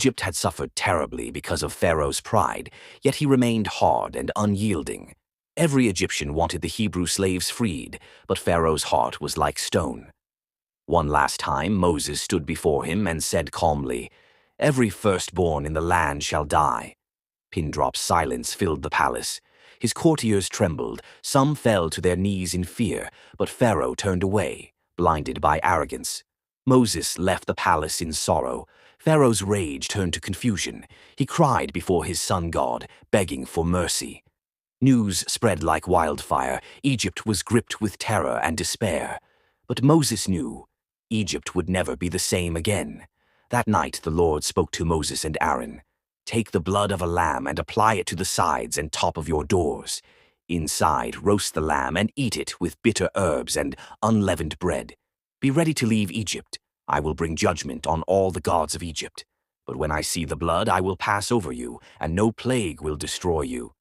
Egypt had suffered terribly because of Pharaoh's pride, yet he remained hard and unyielding. Every Egyptian wanted the Hebrew slaves freed, but Pharaoh's heart was like stone. One last time Moses stood before him and said calmly, "Every firstborn in the land shall die." Pin-drop silence filled the palace. His courtiers trembled, some fell to their knees in fear, but Pharaoh turned away, blinded by arrogance. Moses left the palace in sorrow. Pharaoh's rage turned to confusion. He cried before his sun god, begging for mercy. News spread like wildfire. Egypt was gripped with terror and despair. But Moses knew Egypt would never be the same again. That night the Lord spoke to Moses and Aaron. "Take the blood of a lamb and apply it to the sides and top of your doors. Inside, roast the lamb and eat it with bitter herbs and unleavened bread. Be ready to leave Egypt. I will bring judgment on all the gods of Egypt. But when I see the blood, I will pass over you, and no plague will destroy you."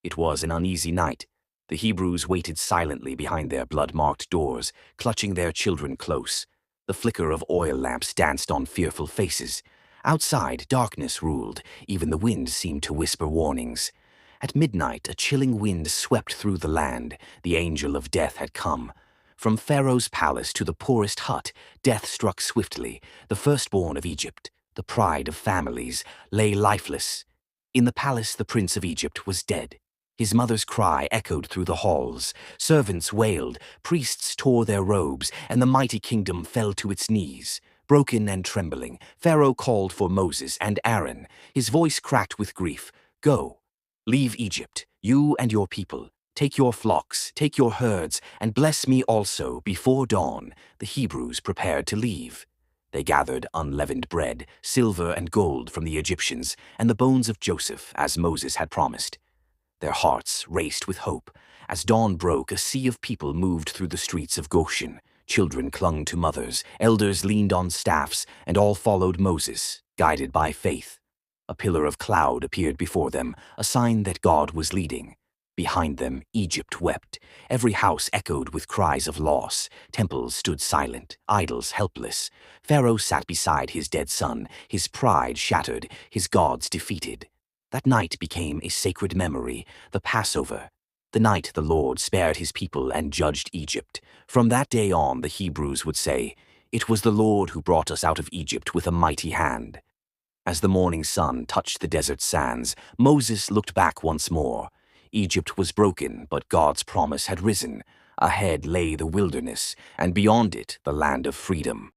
It was an uneasy night. The Hebrews waited silently behind their blood-marked doors, clutching their children close. The flicker of oil lamps danced on fearful faces. Outside, darkness ruled. Even the wind seemed to whisper warnings. At midnight, a chilling wind swept through the land. The angel of death had come. From Pharaoh's palace to the poorest hut, death struck swiftly. The firstborn of Egypt, the pride of families, lay lifeless. In the palace, the prince of Egypt was dead. His mother's cry echoed through the halls. Servants wailed, priests tore their robes, and the mighty kingdom fell to its knees. Broken and trembling, Pharaoh called for Moses and Aaron. His voice cracked with grief. "Go, leave Egypt, you and your people. Take your flocks, take your herds, and bless me also." Before dawn, the Hebrews prepared to leave. They gathered unleavened bread, silver and gold from the Egyptians, and the bones of Joseph, as Moses had promised. Their hearts raced with hope. As dawn broke, a sea of people moved through the streets of Goshen. Children clung to mothers, elders leaned on staffs, and all followed Moses, guided by faith. A pillar of cloud appeared before them, a sign that God was leading. Behind them, Egypt wept. Every house echoed with cries of loss. Temples stood silent, idols helpless. Pharaoh sat beside his dead son, his pride shattered, his gods defeated. That night became a sacred memory, the Passover, the night the Lord spared his people and judged Egypt. From that day on, the Hebrews would say, "It was the Lord who brought us out of Egypt with a mighty hand." As the morning sun touched the desert sands, Moses looked back once more. Egypt was broken, but God's promise had risen. Ahead lay the wilderness, and beyond it, the land of freedom.